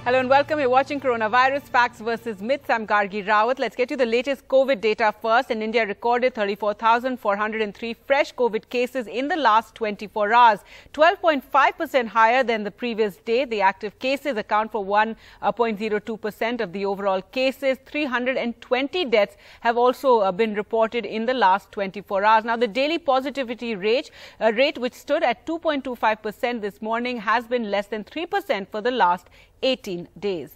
Hello and welcome. You're watching Coronavirus Facts versus Myths. I'm Gargi Rawat. Let's get you the latest COVID data first. In India recorded 34,403 fresh COVID cases in the last 24 hours, 12.5% higher than the previous day. The active cases account for 1.02% of the overall cases. 320 deaths have also been reported in the last 24 hours. Now, the daily positivity rate, which stood at 2.25% this morning, has been less than 3% for the last 18 days.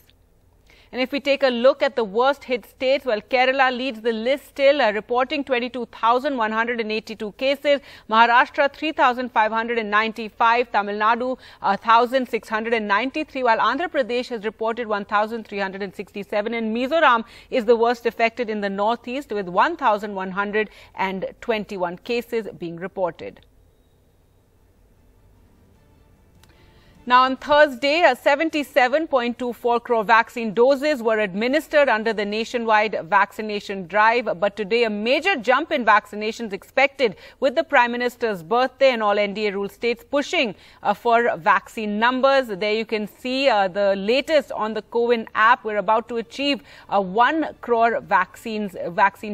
And if we take a look at the worst hit states, well, Kerala leads the list still, reporting 22,182 cases, Maharashtra 3,595, Tamil Nadu 1,693, while Andhra Pradesh has reported 1,367, and Mizoram is the worst affected in the northeast with 1,121 cases being reported. Now, on Thursday, 77.24 crore vaccine doses were administered under the nationwide vaccination drive. But today, a major jump in vaccinations expected with the Prime Minister's birthday and all NDA rule states pushing for vaccine numbers. There you can see the latest on the CoWIN app. We're about to achieve 1 crore vaccine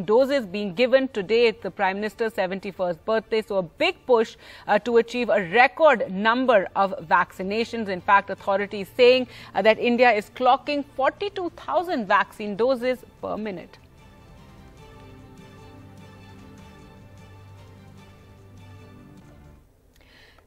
doses being given today. It's the Prime Minister's 71st birthday. So a big push to achieve a record number of vaccinations. In fact, authorities saying that India is clocking 42,000 vaccine doses per minute.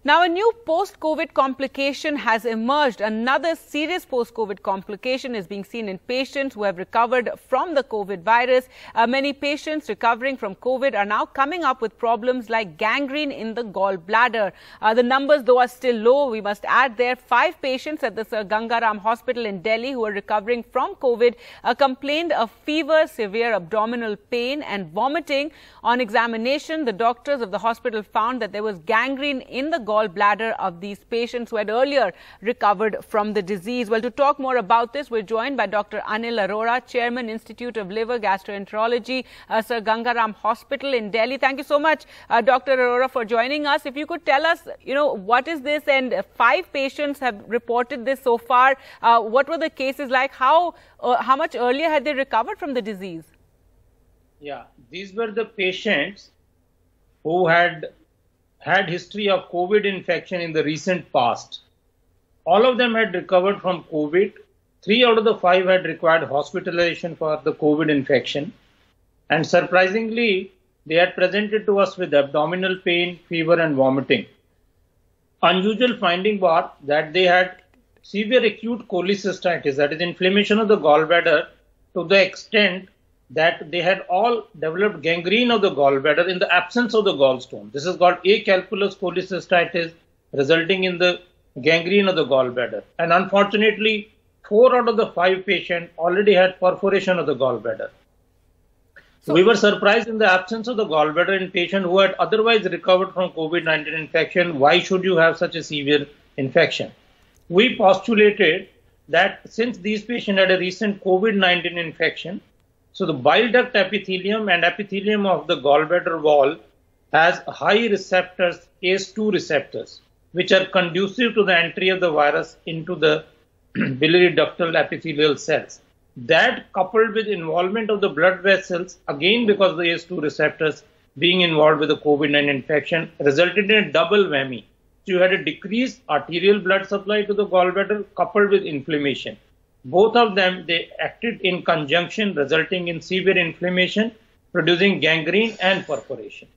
Now, a new post-COVID complication has emerged. Another serious post-COVID complication is being seen in patients who have recovered from the COVID virus. Many patients recovering from COVID are now coming up with problems like gangrene in the gallbladder. The numbers, though, are still low. We must add there 5 patients at the Sir Gangaram Hospital in Delhi who are recovering from COVID complained of fever, severe abdominal pain and vomiting. On examination, the doctors of the hospital found that there was gangrene in the gallbladder of these patients who had earlier recovered from the disease. Well, to talk more about this, we're joined by Dr. Anil Arora, Chairman, Institute of Liver Gastroenterology, Sir Gangaram Hospital in Delhi. Thank you so much, Dr. Arora, for joining us. If you could tell us, what is this? And 5 patients have reported this so far. What were the cases like? How much earlier had they recovered from the disease? Yeah, these were the patients who had history of COVID infection in the recent past. All of them had recovered from COVID. 3 out of the 5 had required hospitalization for the COVID infection. And surprisingly, they had presented to us with abdominal pain, fever and vomiting. Unusual finding was that they had severe acute cholecystitis, that is inflammation of the gallbladder, to the extent that they had all developed gangrene of the gallbladder in the absence of the gallstone. This is called acalculous cholecystitis, resulting in the gangrene of the gallbladder. And unfortunately, 4 out of the 5 patients already had perforation of the gallbladder. So we were surprised in the absence of the gallbladder in patients who had otherwise recovered from COVID-19 infection. Why should you have such a severe infection? We postulated that since these patients had a recent COVID-19 infection, so the bile duct epithelium and epithelium of the gallbladder wall has high receptors, ACE2 receptors, which are conducive to the entry of the virus into the biliary ductal epithelial cells. That, coupled with involvement of the blood vessels, again because of the ACE2 receptors being involved with the COVID-19 infection, resulted in a double whammy. So you had a decreased arterial blood supply to the gallbladder coupled with inflammation. Both of them, they acted in conjunction, resulting in severe inflammation, producing gangrene and perforation.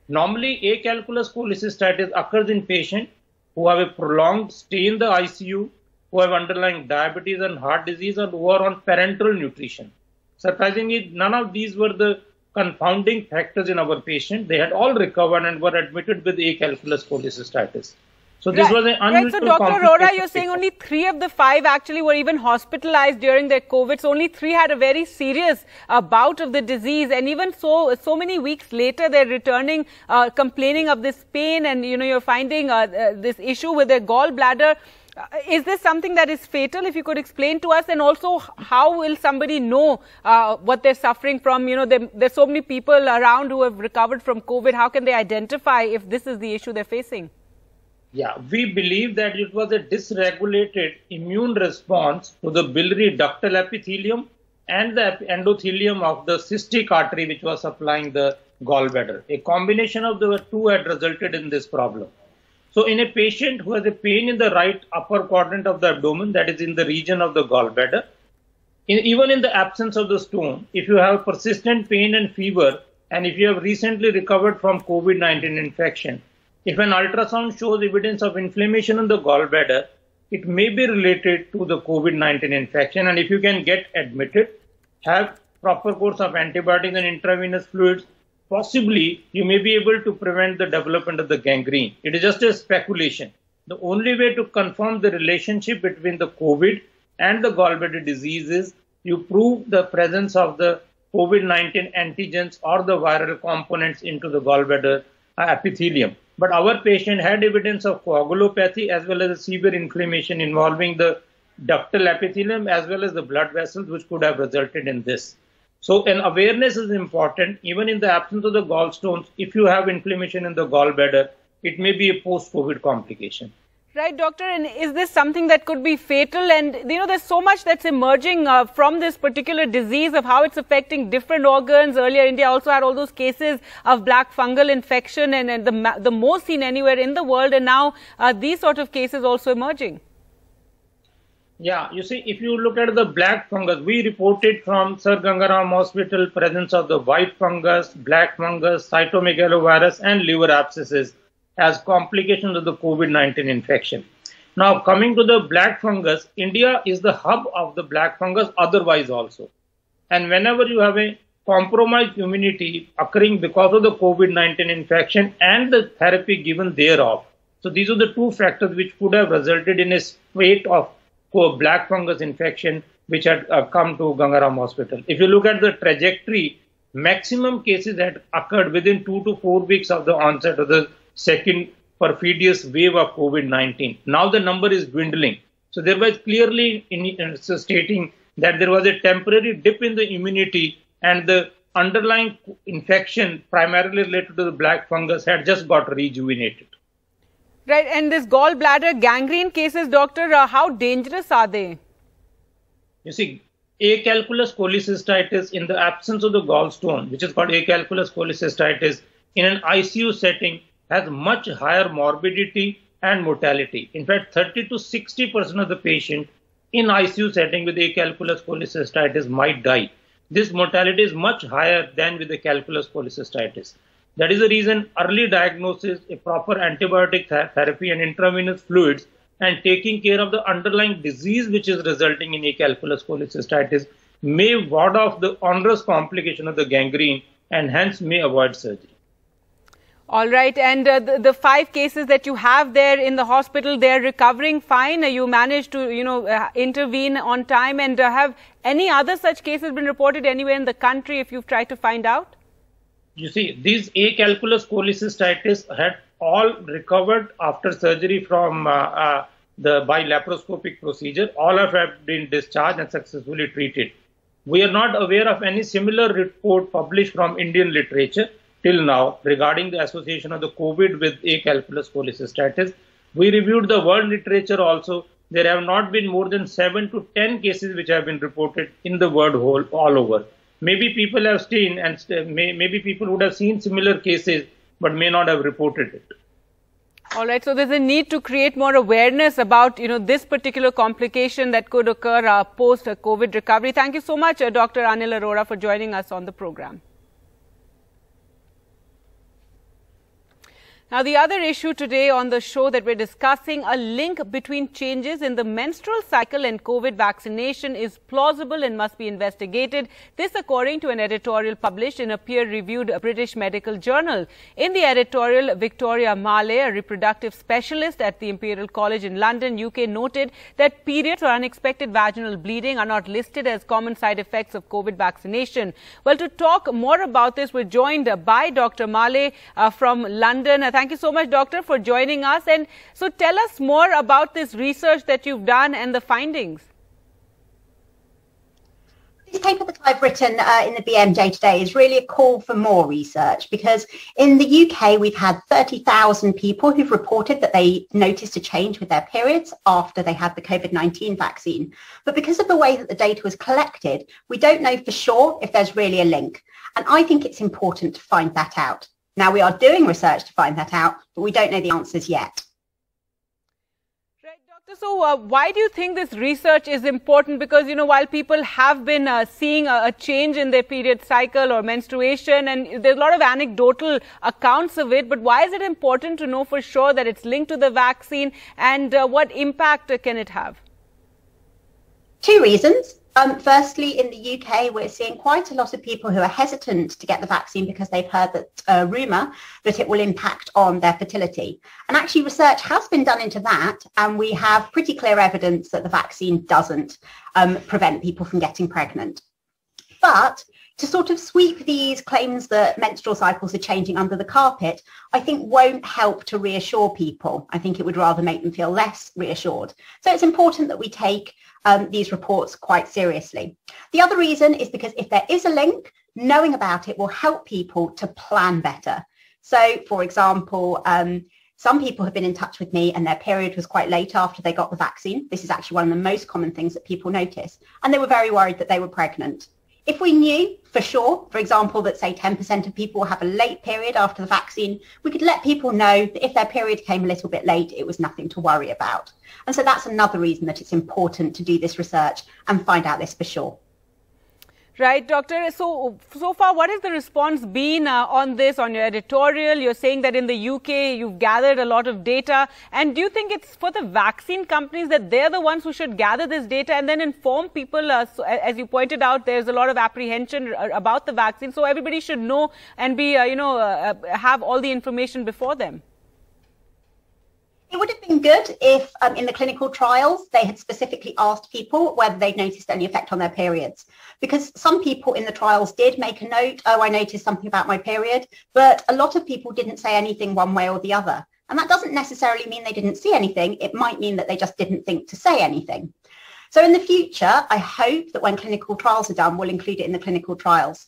Normally, acalculous cholecystitis occurs in patients who have a prolonged stay in the ICU, who have underlying diabetes and heart disease, and who are on parenteral nutrition. Surprisingly, none of these were the confounding factors in our patient. They had all recovered and were admitted with acalculous cholecystitis. So this was an unusual So Dr. Arora, you're saying only 3 of the 5 actually were even hospitalized during their COVID. So only 3 had a very serious bout of the disease. And even so many weeks later, they're returning, complaining of this pain. And, you're finding this issue with their gallbladder. Is this something that is fatal? If you could explain to us, and also how will somebody know what they're suffering from? There's so many people around who have recovered from COVID. How can they identify if this is the issue they're facing? Yeah, we believe that it was a dysregulated immune response to the biliary ductal epithelium and the endothelium of the cystic artery which was supplying the gallbladder. A combination of the two had resulted in this problem. So in a patient who has a pain in the right upper quadrant of the abdomen, that is in the region of the gallbladder, even in the absence of the stone, if you have persistent pain and fever, and if you have recently recovered from COVID-19 infection, if an ultrasound shows evidence of inflammation in the gallbladder, it may be related to the COVID-19 infection. And if you can get admitted, have proper course of antibiotics and intravenous fluids, possibly you may be able to prevent the development of the gangrene. It is just a speculation. The only way to confirm the relationship between the COVID and the gallbladder disease is you prove the presence of the COVID-19 antigens or the viral components into the gallbladder epithelium. But our patient had evidence of coagulopathy as well as a severe inflammation involving the ductal epithelium as well as the blood vessels, which could have resulted in this. So an awareness is important. Even in the absence of the gallstones, if you have inflammation in the gallbladder, it may be a post-COVID complication. Right, doctor. And is this something that could be fatal? And, there's so much that's emerging from this particular disease of how it's affecting different organs. Earlier, India also had all those cases of black fungal infection and the most seen anywhere in the world. And now these sort of cases also emerging. Yeah, you see, if you look at the black fungus, we reported from Sir Gangaram Hospital presence of the white fungus, black fungus, cytomegalovirus and liver abscesses as complications of the COVID-19 infection. Now, coming to the black fungus, India is the hub of the black fungus otherwise also. And whenever you have a compromised immunity occurring because of the COVID-19 infection and the therapy given thereof, so these are the two factors which could have resulted in a spate of black fungus infection which had come to Gangaram Hospital. If you look at the trajectory, maximum cases had occurred within 2 to 4 weeks of the onset of the second perfidious wave of COVID-19. Now the number is dwindling. So there was clearly stating that there was a temporary dip in the immunity and the underlying infection primarily related to the black fungus had just got rejuvenated. Right. And this gallbladder gangrene cases, doctor, how dangerous are they? You see, acalculous cholecystitis in the absence of the gallstone, which is called acalculous cholecystitis, in an ICU setting has much higher morbidity and mortality. In fact, 30 to 60% of the patient in ICU setting with acalculous cholecystitis might die. This mortality is much higher than with the calculous cholecystitis. That is the reason early diagnosis, a proper antibiotic therapy and intravenous fluids and taking care of the underlying disease which is resulting in acalculous cholecystitis may ward off the onerous complication of the gangrene and hence may avoid surgery. All right. And the 5 cases that you have there in the hospital, they're recovering fine. You managed to, intervene on time. And have any other such cases been reported anywhere in the country if you've tried to find out? You see, these acalculous cholecystitis had all recovered after surgery from by laparoscopic procedure. All have been discharged and successfully treated. We are not aware of any similar report published from Indian literature till now regarding the association of the COVID with acalculous cholecystitis. We reviewed the world literature also. There have not been more than 7 to 10 cases which have been reported in the world all over. Maybe people have seen and maybe people would have seen similar cases but may not have reported it. All right. So there's a need to create more awareness about, this particular complication that could occur post-COVID recovery. Thank you so much, Dr. Anil Arora, for joining us on the program. Now, the other issue today on the show that we're discussing, a link between changes in the menstrual cycle and COVID vaccination is plausible and must be investigated. This according to an editorial published in a peer-reviewed British medical journal. In the editorial, Victoria Marley, a reproductive specialist at the Imperial College in London, UK, noted that periods or unexpected vaginal bleeding are not listed as common side effects of COVID vaccination. Well, to talk more about this, we're joined by Dr. Marley from London. Thank you so much, Doctor, for joining us. And so tell us more about this research that you've done and the findings. paper that I've written in the BMJ today is really a call for more research, because in the UK we've had 30,000 people who've reported that they noticed a change with their periods after they had the COVID-19 vaccine. But because of the way that the data was collected, we don't know for sure if there's really a link. And I think it's important to find that out. Now, we are doing research to find that out, but we don't know the answers yet. So why do you think this research is important? Because, you know, while people have been seeing a change in their period cycle or menstruation, and there's a lot of anecdotal accounts of it, but why is it important to know for sure that it's linked to the vaccine, and what impact can it have? Two reasons. Firstly, in the UK, we're seeing quite a lot of people who are hesitant to get the vaccine because they've heard that rumour that it will impact on their fertility. And actually, research has been done into that, and we have pretty clear evidence that the vaccine doesn't prevent people from getting pregnant. But to sort of sweep these claims that menstrual cycles are changing under the carpet, I think won't help to reassure people. I think it would rather make them feel less reassured. So it's important that we take these reports quite seriously. The other reason is because if there is a link, knowing about it will help people to plan better. So, for example, some people have been in touch with me and their period was quite late after they got the vaccine. This is actually one of the most common things that people notice. And they were very worried that they were pregnant. If we knew for sure, for example, that say 10% of people will have a late period after the vaccine, we could let people know that if their period came a little bit late, it was nothing to worry about. And so that's another reason that it's important to do this research and find out this for sure. Right, Doctor. So far, what has the response been on this, on your editorial? You're saying that in the UK, you've gathered a lot of data. And do you think it's for the vaccine companies that they're the ones who should gather this data and then inform people? So, as you pointed out, there's a lot of apprehension about the vaccine. So everybody should know and be, have all the information before them. It would have been good if in the clinical trials they had specifically asked people whether they'd noticed any effect on their periods. Because some people in the trials did make a note, oh, I noticed something about my period, but a lot of people didn't say anything one way or the other. And that doesn't necessarily mean they didn't see anything. It might mean that they just didn't think to say anything. So in the future, I hope that when clinical trials are done, we'll include it in the clinical trials.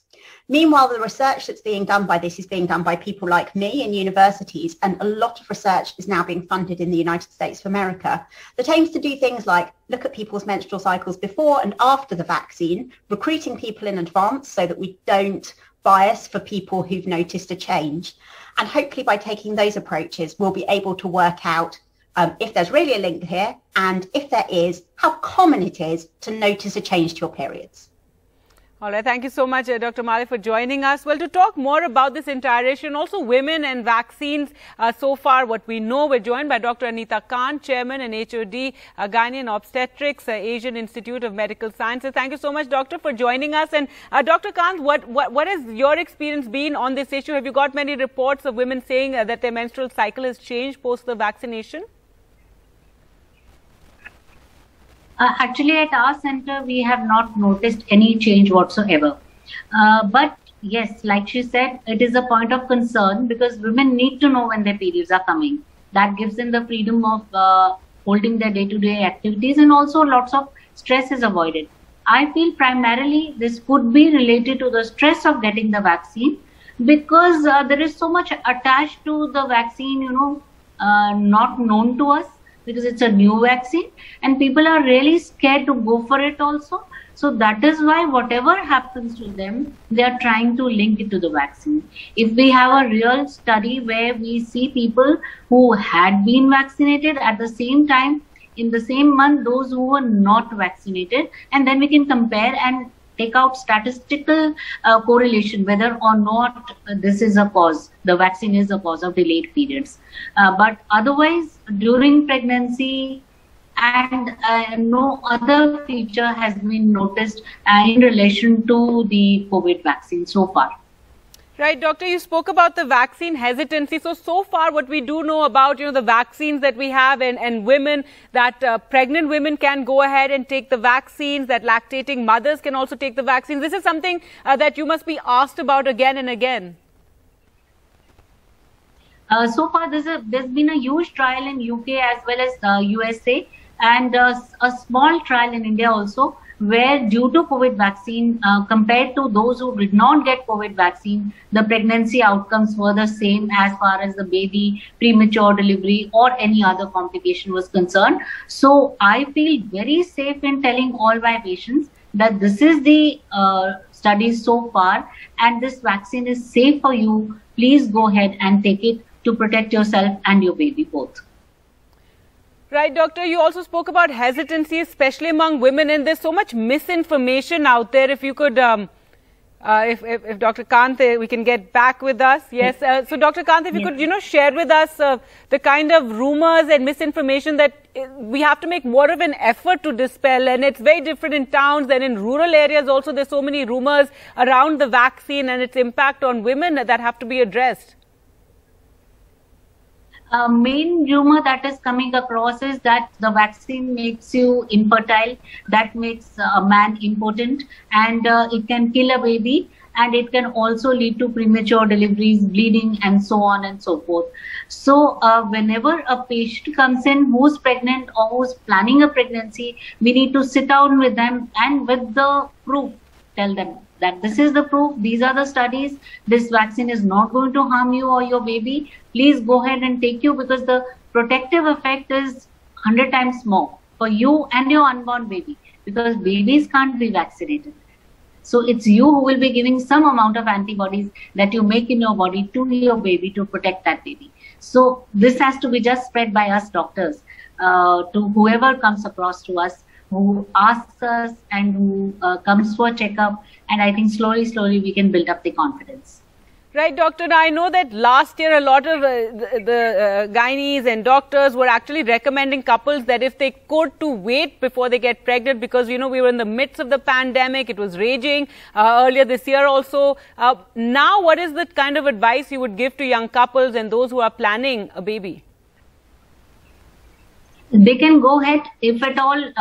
Meanwhile, the research that's being done by this is being done by people like me in universities, and a lot of research is now being funded in the United States of America that aims to do things like look at people's menstrual cycles before and after the vaccine, recruiting people in advance so that we don't bias for people who've noticed a change. And hopefully by taking those approaches, we'll be able to work out if there's really a link here, and if there is, how common it is to notice a change to your periods. All right. Thank you so much, Dr. Male, for joining us. Well, to talk more about this entire issue and also women and vaccines, so far what we know, we're joined by Dr. Anita Kant, Chairman and HOD, Gynae and Obstetrics, Asian Institute of Medical Sciences. Thank you so much, Doctor, for joining us. And Dr. Kant, what has your experience been on this issue? Have you got many reports of women saying that their menstrual cycle has changed post the vaccination? Actually, at our center, we have not noticed any change whatsoever. But yes, like she said, it is a point of concern because women need to know when their periods are coming. That gives them the freedom of holding their day-to-day activities, and also lots of stress is avoided. I feel primarily this could be related to the stress of getting the vaccine, because there is so much attached to the vaccine, not known to us, because it's a new vaccine and people are really scared to go for it also. So that is why whatever happens to them, they are trying to link it to the vaccine. If we have a real study where we see people who had been vaccinated at the same time, in the same month, those who were not vaccinated, and then we can compare and take out statistical correlation whether or not this is a cause, the vaccine is a cause of delayed periods. But otherwise, during pregnancy and no other feature has been noticed in relation to the COVID vaccine so far. Right, Doctor, you spoke about the vaccine hesitancy. So far what we do know about, the vaccines that we have and women, that pregnant women can go ahead and take the vaccines, that lactating mothers can also take the vaccines. This is something that you must be asked about again and again. So far, there's been a huge trial in UK as well as USA, and a small trial in India also, where due to COVID vaccine, compared to those who did not get COVID vaccine, the pregnancy outcomes were the same as far as the baby premature delivery or any other complication was concerned. So I feel very safe in telling all my patients that this is the studies so far, and this vaccine is safe for you. Please go ahead and take it to protect yourself and your baby both. Right, doctor, you also spoke about hesitancy, especially among women, and there's so much misinformation out there. If you could, if Dr. Kant, we can get back with us. Yes. So Dr. Kant, if you could, share with us the kind of rumors and misinformation that we have to make more of an effort to dispel, and it's very different in towns than in rural areas. Also, there's so many rumors around the vaccine and its impact on women that have to be addressed. Main rumor that is coming across is that the vaccine makes you infertile, that makes a man impotent, and it can kill a baby, and it can also lead to premature deliveries, bleeding, and so on and so forth. So whenever a patient comes in who's pregnant or who's planning a pregnancy, we need to sit down with them and with the proof tell them that this is the proof, these are the studies, this vaccine is not going to harm you or your baby. Please go ahead and take you, because the protective effect is 100 times more for you and your unborn baby, because babies can't be vaccinated. So it's you who will be giving some amount of antibodies that you make in your body to your baby to protect that baby. So this has to be just spread by us doctors to whoever comes across to us, who asks us and who comes for a checkup. And I think slowly we can build up the confidence. Right, doctor. Now, I know that last year a lot of the gynaes and doctors were actually recommending couples that if they could to wait before they get pregnant, because, we were in the midst of the pandemic. It was raging earlier this year also. Now, what is the kind of advice you would give to young couples and those who are planning a baby? They can go ahead. If at all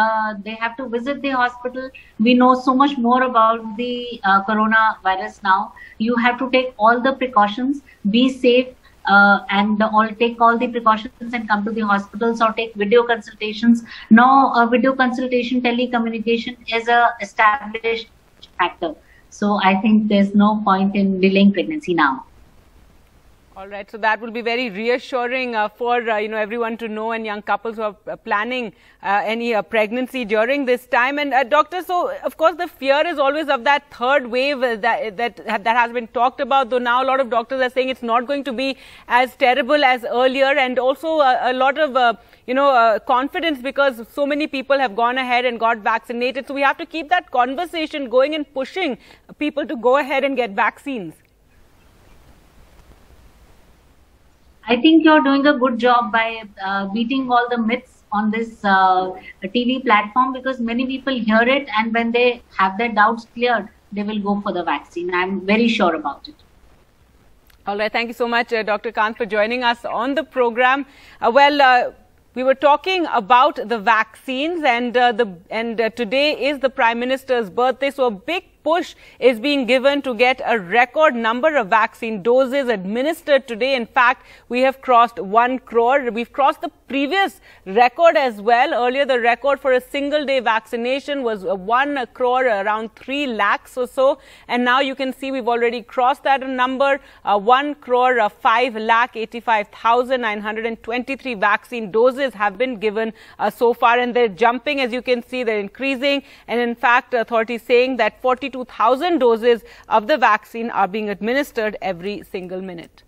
they have to visit the hospital, we know so much more about the coronavirus now. You have to take all the precautions, be safe, and take all the precautions and come to the hospitals or take video consultations. Now, video consultation, telecommunication is a established factor. So I think there's no point in delaying pregnancy now. All right, so that will be very reassuring for everyone to know, and young couples who are planning any pregnancy during this time. And doctor, so of course the fear is always of that third wave that has been talked about. Though now a lot of doctors are saying it's not going to be as terrible as earlier, and also a lot of confidence, because so many people have gone ahead and got vaccinated. So we have to keep that conversation going and pushing people to go ahead and get vaccines. I think you're doing a good job by beating all the myths on this TV platform, because many people hear it, and when they have their doubts cleared, they will go for the vaccine. I'm very sure about it. All right. Thank you so much, Dr. Kant, for joining us on the program. We were talking about the vaccines, and today is the Prime Minister's birthday, so a big push is being given to get a record number of vaccine doses administered today. In fact, we have crossed 1 crore. We've crossed the previous record as well. Earlier, the record for a single day vaccination was 1 crore, around 3 lakhs or so. And now you can see we've already crossed that number. 1 crore 5 lakh 85,923 vaccine doses have been given so far, and they're jumping. As you can see, they're increasing. And in fact, authorities saying that 42,000 doses of the vaccine are being administered every single minute.